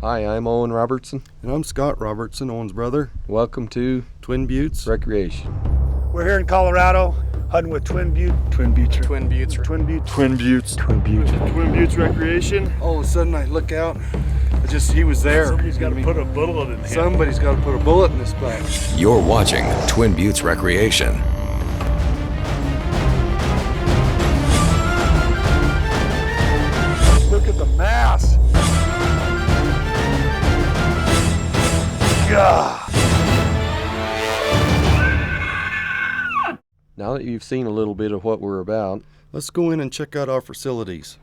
Hi, I'm Owen Robertson. And I'm Scott Robertson, Owen's brother. Welcome to Twin Buttes Recreation. We're here in Colorado, hunting with Twin Buttes Recreation. All of a sudden I look out, he was there. Somebody's got to put a bullet in him. Somebody's got to put a bullet in his back. You're watching Twin Buttes Recreation. Look at the mass. God. Now that you've seen a little bit of what we're about, Let's go in and check out our facilities.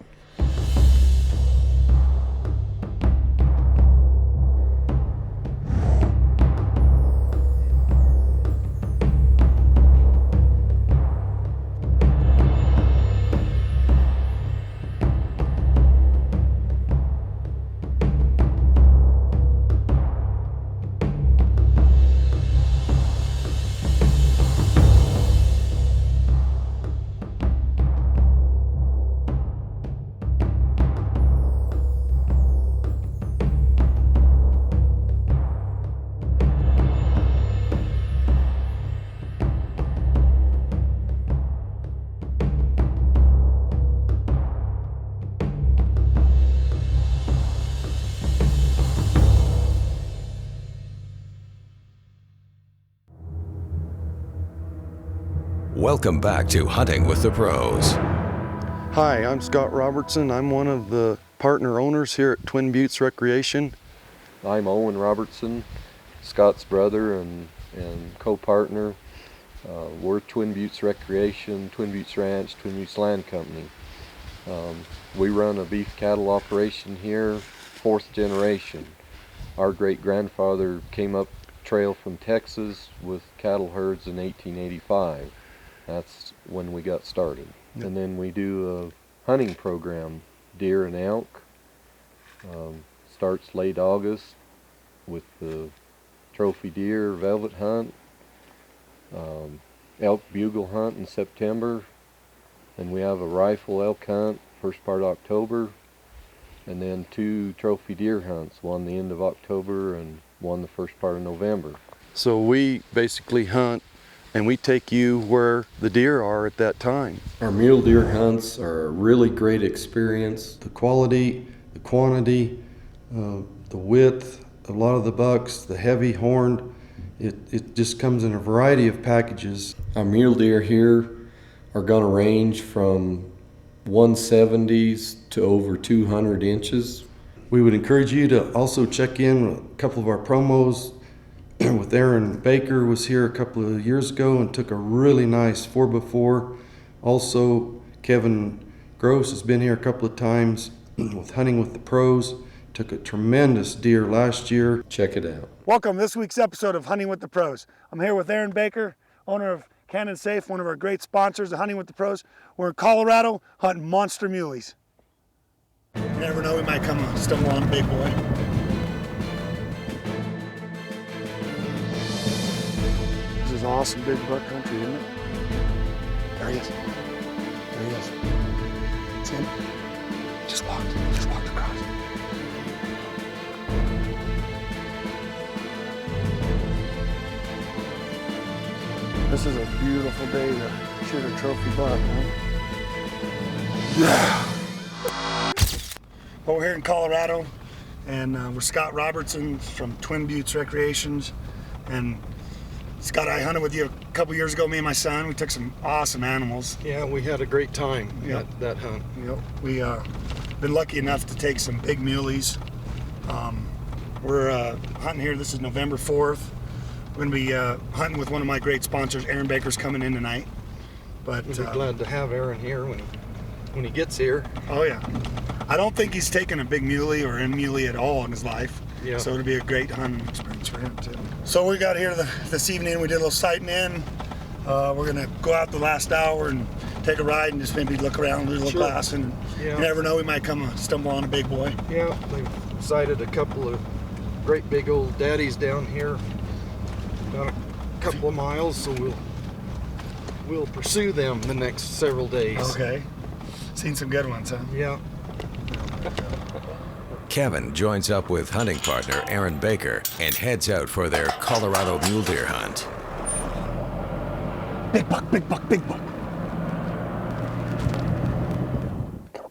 Welcome back to Hunting with the Pros. Hi, I'm Scott Robertson. I'm one of the partner owners here at Twin Buttes Recreation. I'm Owen Robertson, Scott's brother and co-partner. We're Twin Buttes Recreation, Twin Buttes Ranch, Twin Buttes Land Company. We run a beef cattle operation here, 4th generation. Our great-grandfather came up trail from Texas with cattle herds in 1885. That's when we got started. Yep. And then we do a hunting program, deer and elk. Starts late August with the trophy deer velvet hunt, elk bugle hunt in September, and we have a rifle elk hunt first part of October, and then 2 trophy deer hunts, one the end of October and one the first part of November. So we basically hunt and we take you where the deer are at that time. Our mule deer hunts are a really great experience. The quality, the quantity, the width, a lot of the bucks, the heavy horned, it just comes in a variety of packages. Our mule deer here are going to range from 170s to over 200 inches. We would encourage you to also check in with a couple of our promos. With Aaron Baker was here a couple of years ago and took a really nice 4x4. Also, Kevin Gross has been here a couple of times with Hunting with the Pros. Took a tremendous deer last year. Check it out. Welcome to this week's episode of Hunting with the Pros. I'm here with Aaron Baker, owner of Cannon Safe, one of our great sponsors of Hunting with the Pros. We're in Colorado hunting monster muleys. You never know, we might come stumble on a big boy. This is awesome big buck country, isn't it? There he is. There he is. See him? Just walked across. This is a beautiful day to shoot a trophy buck, man. Yeah. Well, we're here in Colorado, and we're Scott Robertson from Twin Buttes Recreations, and Scott, I hunted with you a couple years ago, me and my son. We took some awesome animals. Yeah, we had a great time Yep. that hunt. Yep. We been lucky enough to take some big muleys. We're hunting here. This is November 4th. We're going to be hunting with one of my great sponsors. Aaron Baker's coming in tonight. But We'll be glad to have Aaron here when he gets here. Oh yeah, I don't think he's taken a big muley or a muley at all in his life. Yeah. So it'll be a great hunting experience for him too. So we got here this evening. We did a little sighting in. We're gonna go out the last hour and take a ride and just maybe look around, do a little Sure. glass, and Yeah. you never know, we might stumble on a big boy. Yeah, they've sighted a couple of great big old daddies down here. About a couple of miles, so we'll pursue them the next several days. Okay. Seen some good ones, huh? Yeah. Kevin joins up with hunting partner Aaron Baker and heads out for their Colorado mule deer hunt. Big buck, big buck, big buck.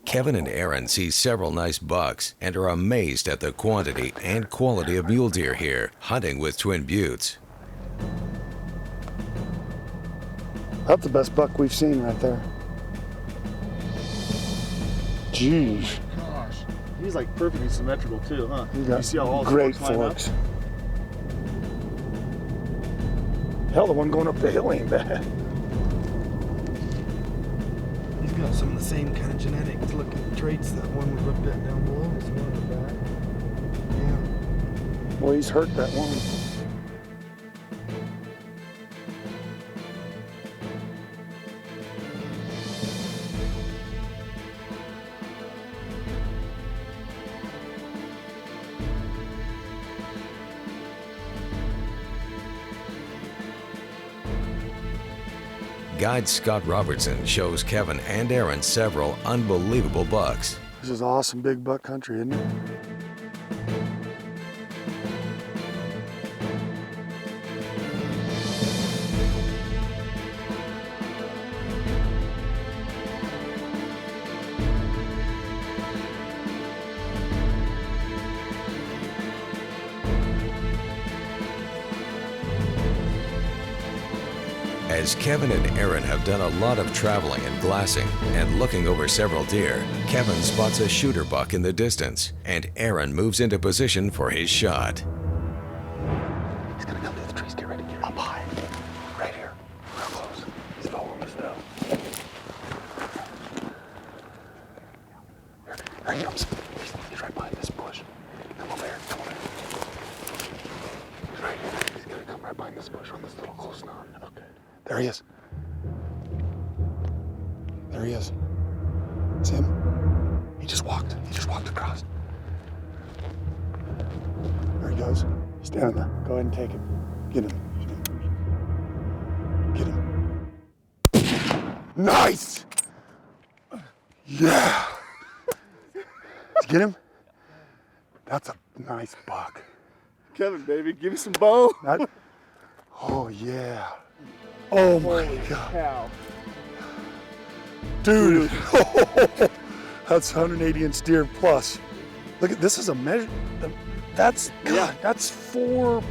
Kevin and Aaron see several nice bucks and are amazed at the quantity and quality of mule deer here, hunting with Twin Buttes. That's the best buck we've seen right there. Jeez. Gosh, he's like perfectly symmetrical too, huh? You got you see how all the great forks line up? forks. Hell, the one going up the hill ain't bad. He's got some of the same kind of genetic looking traits that one we looked at down below. This one in the back. Yeah. Well, he's hurt that one. Guide Scott Robertson shows Kevin and Aaron several unbelievable bucks. This is awesome big buck country, isn't it? As Kevin and Aaron have done a lot of traveling and glassing and looking over several deer, Kevin spots a shooter buck in the distance, and Aaron moves into position for his shot. He's gonna come to the trees. Get ready. Get up high. Right here. Real close. He's following us now. Here he comes. He's right behind this bush. Come over here. Come over here. He's right here. He's gonna come right behind this bush on this little close knot. Okay. There he is. There he is. See him? He just walked. He just walked across. There he goes. He's standing there. Go ahead and take him. Get him. Get him. Nice! Yeah! Did you get him? That's a nice buck. Kevin, baby, give me some bow. That, oh, yeah. Oh, my God. Cow. Dude. That's 180 inch deer plus. Look at this is a measure. That's God, Yeah. that's 4+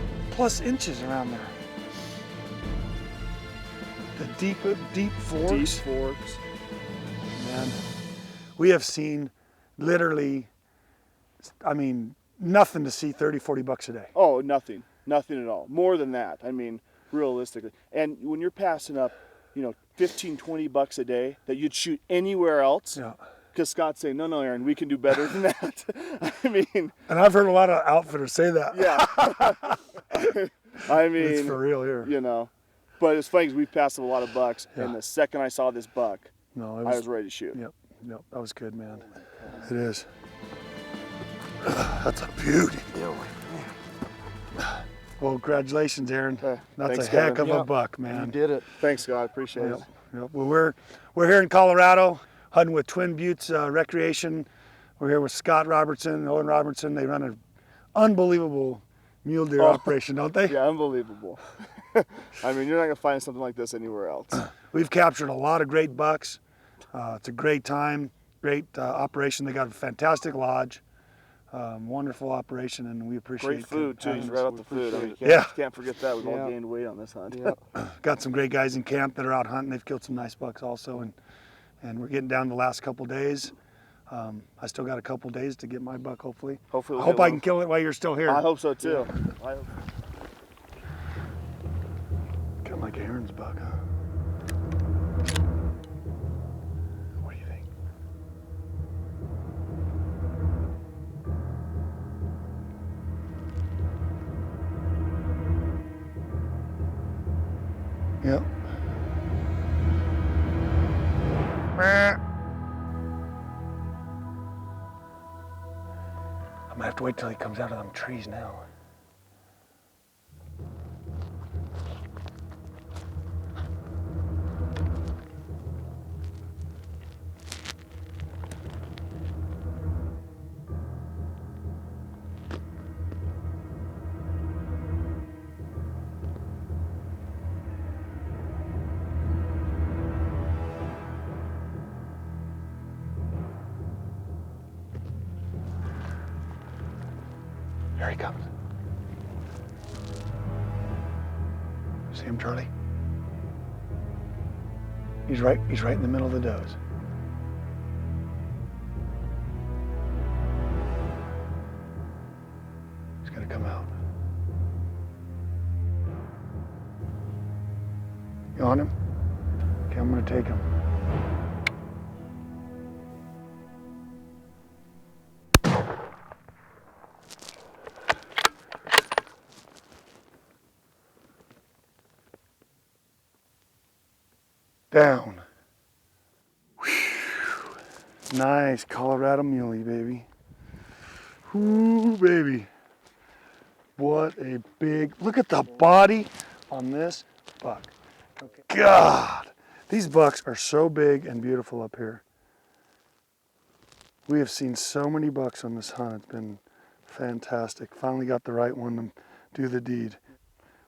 inches around there. The deep forks. Deep forks. Man, we have seen literally, I mean, nothing to see 30, 40 bucks a day. Oh, nothing. Nothing at all. More than that. I mean, realistically. And when you're passing up, 15, 20 bucks a day that you'd shoot anywhere else, Yeah. because Scott's saying, no, Aaron, we can do better than that. I mean, And I've heard a lot of outfitters say that. yeah. I mean, It's for real here. But it's funny because we've passed up a lot of bucks, Yeah. and the second I saw this buck, No, I was ready to shoot. Yep, that was good, man. It is. That's a beauty. Well, congratulations, Aaron. Hey, That's thanks, a heck Kevin. of a Yep. buck, man. You did it. Thanks, Scott. I appreciate Yep, it. yep. Well, we're here in Colorado, hunting with Twin Buttes Recreation. We're here with Scott Robertson and Owen Robertson. They run an unbelievable mule deer operation, don't they? Yeah, unbelievable. I mean, you're not going to find something like this anywhere else. We've captured a lot of great bucks. It's a great time, great operation. They got a fantastic lodge, wonderful operation, and we appreciate Great food, too. having He's us. right off the food. I mean, Yeah. can't forget that. We've Yeah. all gained weight on this hunt. Got some great guys in camp that are out hunting. They've killed some nice bucks also, and we're getting down to the last couple days. I still got a couple days to get my buck, hopefully. Hopefully I we'll hope get I one. can kill it while you're still here. I hope so, too. I hope. Kind of like Aaron's buck, huh? What do you think? Yep. I'm gonna have to wait till he comes out of them trees now. There he comes. See him, Charlie? He's right in the middle of the does. He's gonna come out. You on him? Okay, I'm gonna take him. Down. Whew. Nice Colorado muley, baby. Ooh, baby. What a big, look at the body on this buck. Okay. God, these bucks are so big and beautiful up here. We have seen so many bucks on this hunt. It's been fantastic. Finally got the right one to do the deed.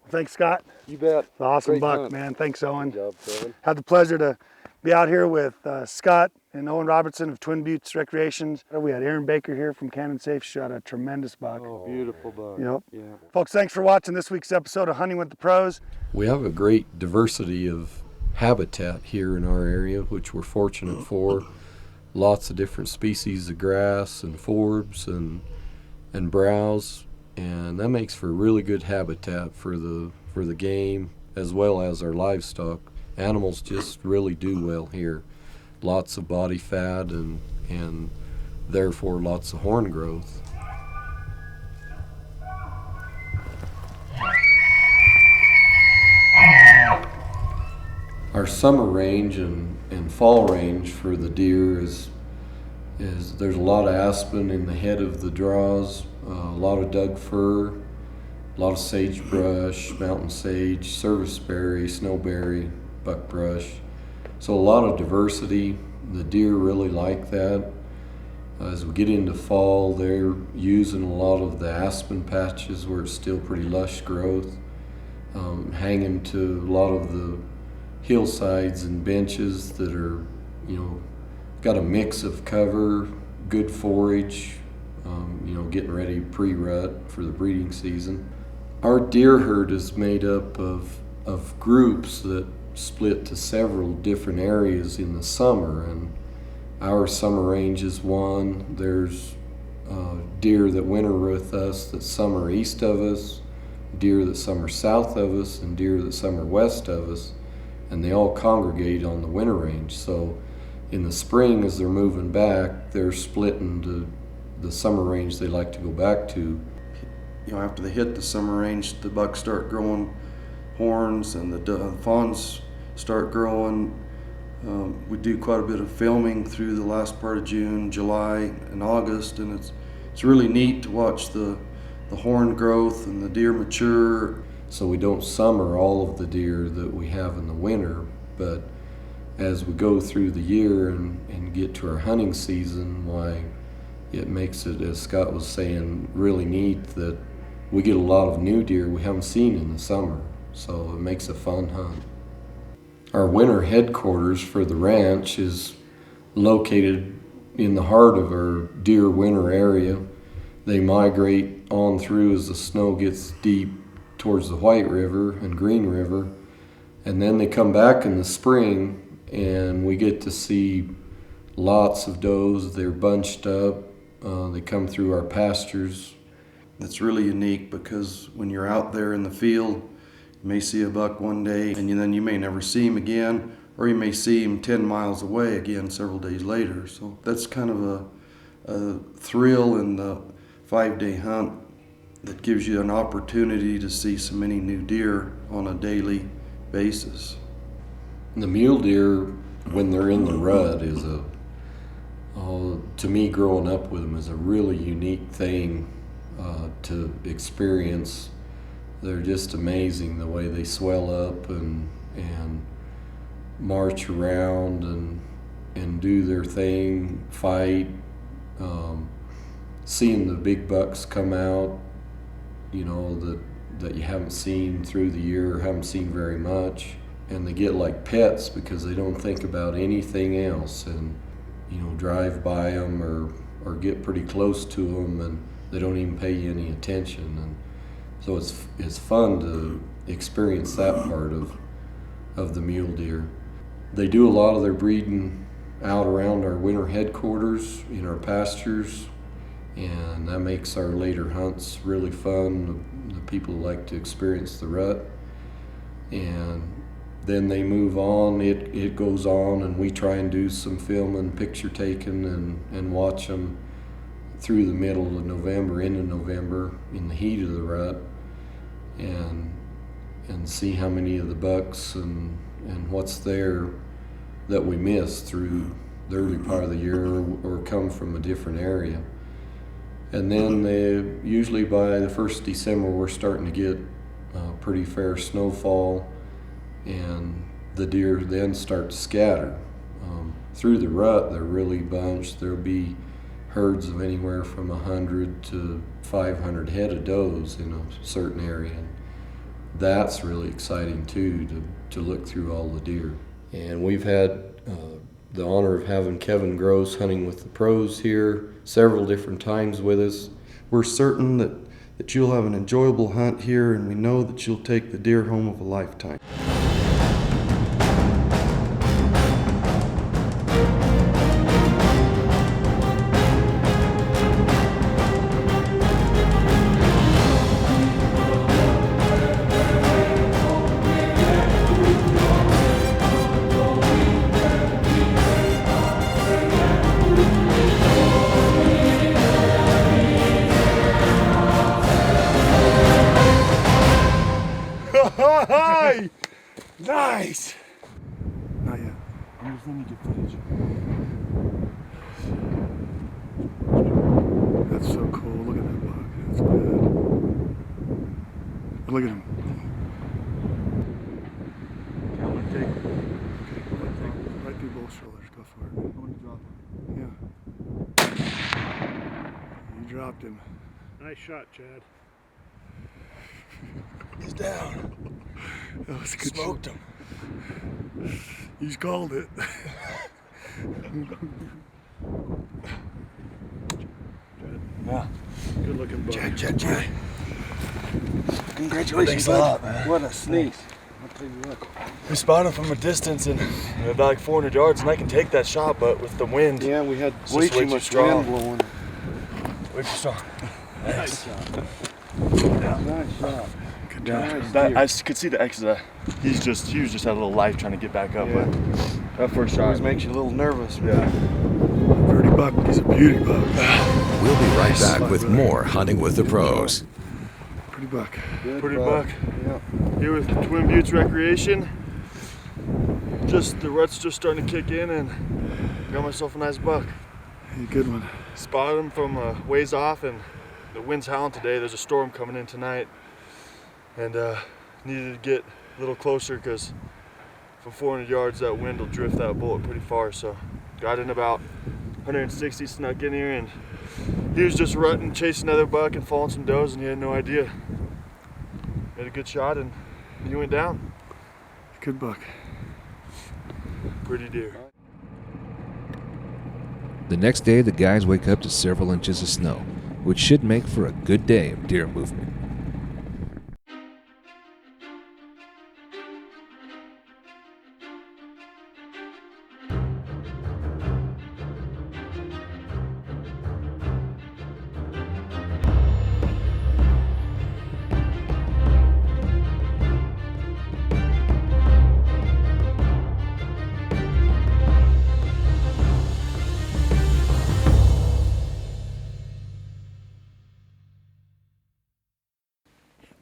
Well, thanks, Scott. You bet. It's an awesome Great buck, hunt. man. Thanks, Owen. Good job, Kevin. Had the pleasure to be out here with Scott and Owen Robertson of Twin Buttes Recreations. We had Erin Baker here from Cannon Safe. Shot a tremendous buck. Oh, beautiful buck. Yep. Yeah. Folks, thanks for watching this week's episode of Hunting with the Pros. We have a great diversity of habitat here in our area, which we're fortunate for. Lots of different species of grass and forbs and browse, and that makes for really good habitat for the game as well as our livestock. Animals just really do well here. Lots of body fat and therefore lots of horn growth. Our summer range and fall range for the deer is there's a lot of aspen in the head of the draws, a lot of Doug fir, a lot of sagebrush, mountain sage, serviceberry, snowberry, buckbrush. So a lot of diversity. The deer really like that. As we get into fall, they're using a lot of the aspen patches where it's still pretty lush growth, hanging to a lot of the hillsides and benches that are, got a mix of cover, good forage, getting ready pre-rut for the breeding season. Our deer herd is made up of groups that split to several different areas in the summer, and our summer range is one. There's deer that winter with us that summer east of us, deer that summer south of us, and deer that summer west of us, and they all congregate on the winter range. So in the spring, as they're moving back, they're splitting to the summer range they like to go back to. After they hit the summer range, the bucks start growing horns and the fawns start growing. We do quite a bit of filming through the last part of June, July, and August, and it's really neat to watch the horn growth and the deer mature. So we don't summer all of the deer that we have in the winter, but as we go through the year and get to our hunting season, why it makes it, as Scott was saying, really neat that we get a lot of new deer we haven't seen in the summer, so it makes a fun hunt. Our winter headquarters for the ranch is located in the heart of our deer winter area. They migrate on through as the snow gets deep towards the White River and Green River, and then they come back in the spring, and we get to see lots of does. They're bunched up. They come through our pastures. That's really unique because when you're out there in the field, you may see a buck one day and then you may never see him again, or you may see him 10 miles away again several days later. So that's kind of a thrill in the 5-day hunt that gives you an opportunity to see so many new deer on a daily basis. The mule deer, when they're in the rut, is to me, growing up with them, is a really unique thing to experience. They're just amazing the way they swell up and march around and do their thing, fight. Seeing the big bucks come out, that you haven't seen through the year, haven't seen very much, and they get like pets because they don't think about anything else, and drive by them or get pretty close to them, They don't even pay you any attention, and so it's fun to experience that part of the mule deer. They do a lot of their breeding out around our winter headquarters in our pastures, and that makes our later hunts really fun. The people like to experience the rut, and then they move on. It goes on, and we try and do some filming, picture taking, and watch them through the middle of November into November in the heat of the rut, and see how many of the bucks and what's there that we miss through the early part of the year or come from a different area. And then usually by the 1st of December we're starting to get pretty fair snowfall, and the deer then start to scatter. Through the rut they're really bunched. There'll be herds of anywhere from 100 to 500 head of does in a certain area. And that's really exciting too, to look through all the deer. And we've had the honor of having Kevin Gross hunting with the pros here several different times with us. We're certain that you'll have an enjoyable hunt here, and we know that you'll take the deer home of a lifetime. Hi! Nice! Not yet. I'm just letting you get footage. That's so cool. Look at that buck. That's good. Look at him. I'm gonna take it. Okay, right through both shoulders. Go for it. I'm gonna drop him. Yeah. You dropped him. Nice shot, Chad. He's down. That was a good Smoked shot. him. You just called it. Yeah. Good looking buck. Chad. Congratulations, Thanks a lot, man. What a sneeze. I'll tell you what. We spotted him from a distance and about like 400 yards, and I can take that shot, but with the wind, Yeah, we had it's way just too much strong. wind blowing. Way too strong. Nice shot. Nice shot. Good job. Nice That, deer. I could see the X. He was just had a little life trying to get back up. Yeah. But that first shot, Always makes you a little nervous. yeah. Pretty buck. He's a beauty buck. We'll be right back with more Hunting with the Pros. Pretty buck. Good Pretty buck. Yeah. Here with Twin Buttes Recreation. Just the rut's just starting to kick in, and got myself a nice buck. Hey, good one. Spotted him from ways off, and the wind's howling today. There's a storm coming in tonight, and needed to get a little closer because from 400 yards that wind will drift that bullet pretty far. So got in about 160, snuck in here, and he was just rutting, chasing another buck and falling some does, and he had no idea. Made a good shot, and he went down. Good buck. Pretty deer. The next day, the guys wake up to several inches of snow, which should make for a good day of deer movement.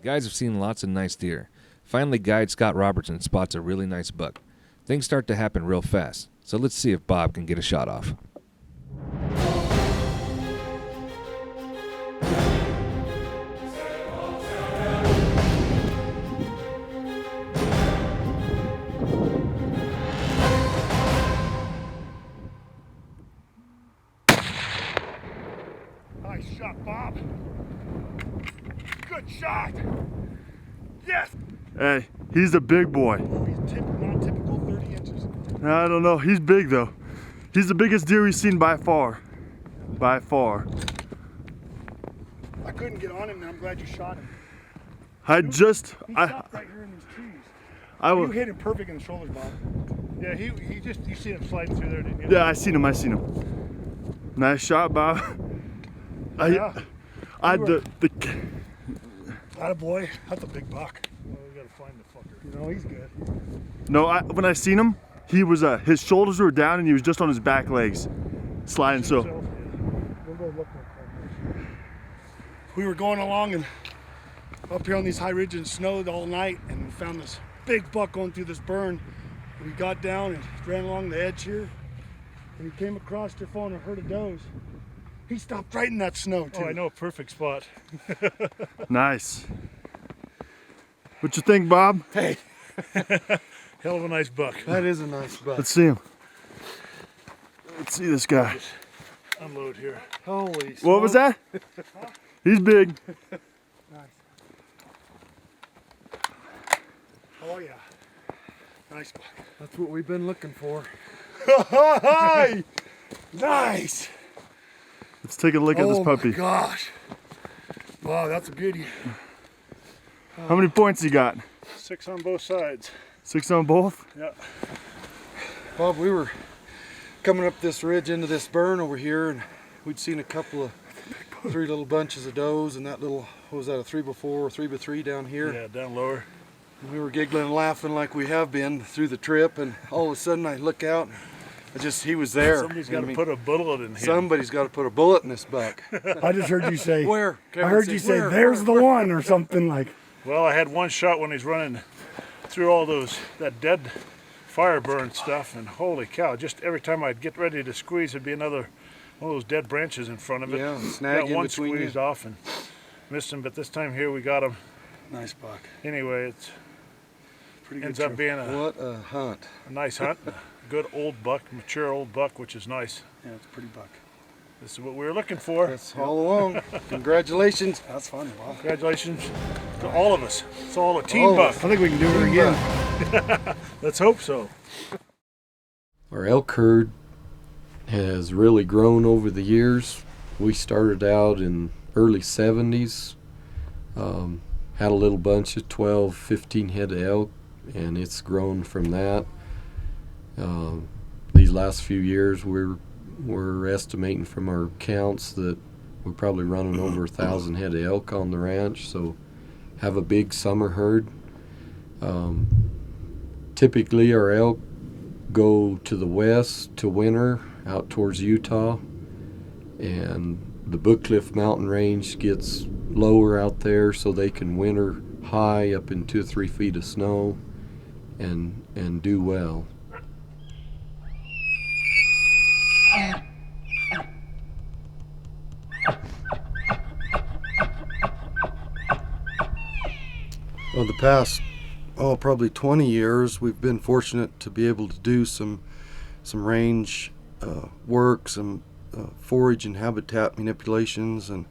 Guys have seen lots of nice deer. Finally, guide Scott Robertson spots a really nice buck. Things start to happen real fast, so let's see if Bob can get a shot off. Nice shot, Bob. Good shot. Yes. Hey, he's a big boy. He's not typical 30 inches. I don't know. He's big though. He's the biggest deer we've seen by far. By far. couldn't get on him, and I'm glad you shot him. I He just, stopped right here in these trees. I You will. hit him perfect in the shoulders, Bob. Yeah, you seen him sliding through there, didn't you? Yeah, I seen him. Nice shot, Bob. Yeah. the Attaboy. That's a big buck. Well, we gotta find the fucker. You know, he's good. no, when I seen him, he was his shoulders were down and he was just on his back legs, sliding. So We'll go look real quick. We were going along and up here on these high ridges and snowed all night, and we found this big buck going through this burn. And we got down and ran along the edge here, and he came across your phone and heard a doze. He stopped right in that snow too. Oh, I know a perfect spot. nice. What you think, Bob? Hey, Hell of a nice buck. that is a nice buck. Let's see him. Let's see this guy. Unload here. Holy What was smoke. that? He's big. Nice. Oh yeah. Nice buck. That's what we've been looking for. Nice. Let's take a look at this Oh puppy. my gosh. Wow, that's a beauty. How many points he got? 6 on both sides. 6 on both? Yeah. Bob, we were coming up this ridge into this burn over here, and we'd seen a couple of 3 little bunches of does, and that little, what was that, a 3x4 or 3x3 down here? Yeah, down lower. And we were giggling and laughing like we have been through the trip, and all of a sudden I look out, and he was there. Somebody's got I to mean, put a bullet in him. somebody's got to put a bullet in this buck. I just heard you say. Where? I Kevin heard said, you say, "Where? "There's the one," or something like. Well, I had one shot when he's running through all that dead fire burn stuff, and holy cow, just every time I'd get ready to squeeze, there'd be another one of those dead branches in front of it. Yeah, snag Got in one between you. squeezed off and missed him, but this time here we got him. Nice buck. Anyway, it Pretty good. ends up trip. being a What a hunt. nice hunt. A good old buck, mature old buck, which is nice. Yeah, it's a pretty buck. This is what we were looking for. That's all along. Congratulations. That's fun, Bob. Congratulations to all of us. It's all a team All of buck. us. I think we can do it again. Let's hope so. Our elk herd has really grown over the years. We started out in early 70s, had a little bunch of 12, 15 head of elk, and it's grown from that. These last few years, we're estimating from our counts that we're probably running over 1,000 head of elk on the ranch, so have a big summer herd. Typically, our elk go to the west to winter out towards Utah, and the Book Cliff mountain range gets lower out there so they can winter high up in 2 or 3 feet of snow and do well. Well, the past, probably 20 years, we've been fortunate to be able to do some range work, some forage and habitat manipulations, and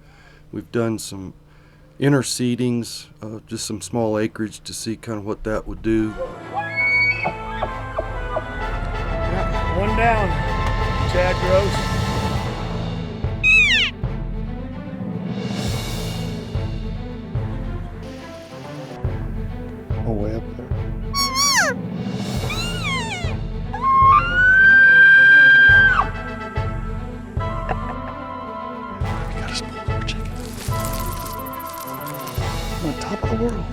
we've done some interseedings, just some small acreage to see kind of what that would do. One down. Chad Gross. Oh, way up there. You got a small chicken. On top of the world.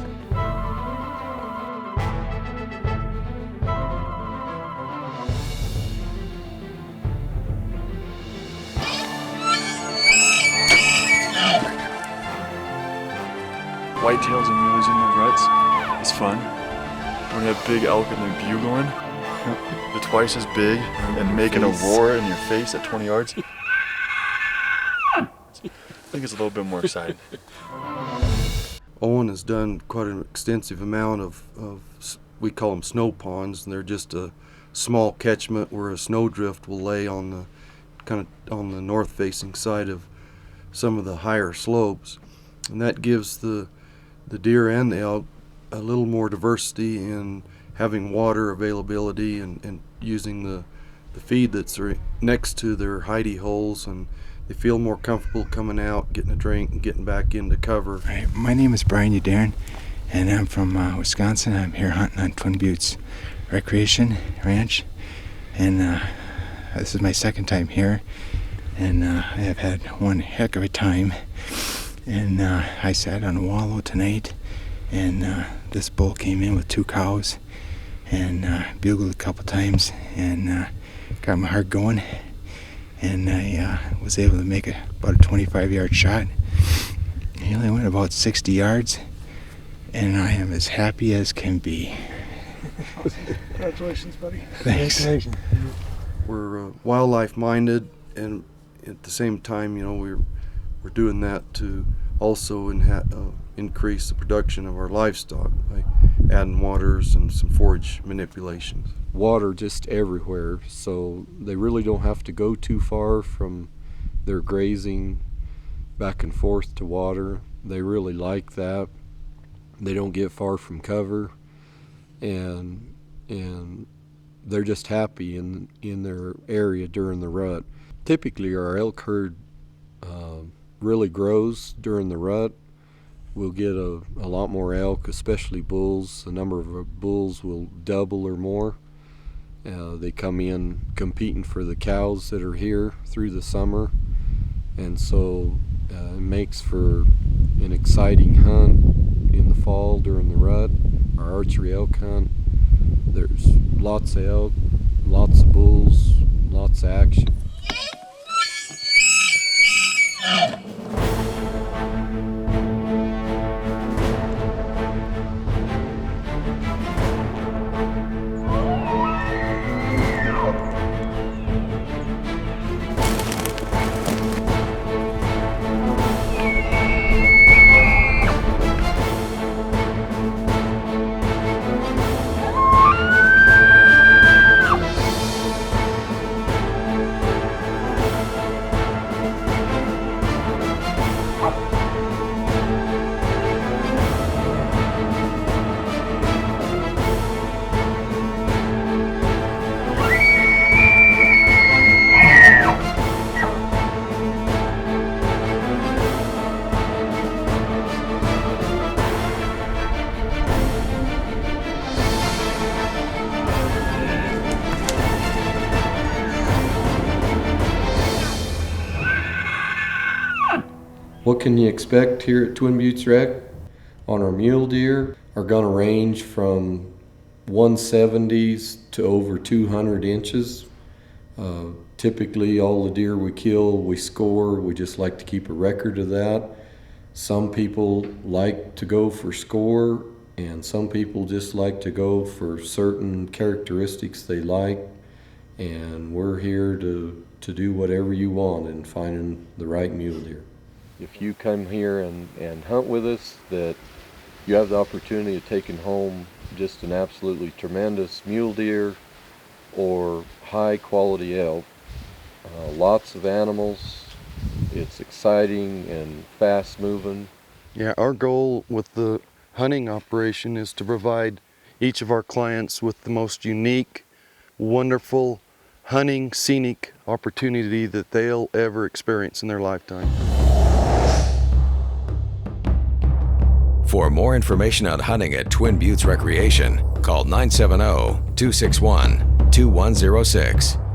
Whitetails and muleys in the ruts is fun. When you have big elk and they're bugling, they're twice as big and making a roar in your face at 20 yards. I think it's a little bit more exciting. Owen has done quite an extensive amount of we call them snow ponds, and they're just a small catchment where a snowdrift will lay on the kind of on the north facing side of some of the higher slopes, and that gives the deer and the elk a little more diversity in having water availability and using the feed that's next to their hidey holes, and they feel more comfortable coming out, getting a drink, and getting back into cover. Right. My name is Brian Udarin, and I'm from Wisconsin. I'm here hunting on Twin Buttes Recreation Ranch, and this is my second time here, and I have had one heck of a time. And I sat on a wallow tonight, and this bull came in with 2 cows, and bugled a couple times, and got my heart going, and I was able to make about a 25-yard shot. He only went about 60 yards, and I am as happy as can be. Congratulations, buddy. Thanks. We're wildlife minded, and at the same time, you know, we're doing that to also increase the production of our livestock by adding waters and some forage manipulations. Water just everywhere, so they really don't have to go too far from their grazing back and forth to water. They really like that. They don't get far from cover, and they're just happy in their area during the rut. Typically our elk herd really grows during the rut. We'll get a lot more elk, especially bulls. The number of bulls will double or more. They come in competing for the cows that are here through the summer, and so it makes for an exciting hunt in the fall during the rut. Our archery elk hunt, there's lots of elk, lots of bulls, lots of action. What can you expect here at Twin Buttes Rec? On our mule deer are going to range from 170s to over 200 inches. Typically all the deer we kill, we score. We just like to keep a record of that. Some people like to go for score, and some people just like to go for certain characteristics they like. And we're here to do whatever you want in finding the right mule deer. If you come here and hunt with us, that you have the opportunity of taking home just an absolutely tremendous mule deer or high quality elk. Lots of animals. It's exciting and fast moving. Yeah, our goal with the hunting operation is to provide each of our clients with the most unique, wonderful hunting, scenic opportunity that they'll ever experience in their lifetime. For more information on hunting at Twin Buttes Recreation, call 970-261-2106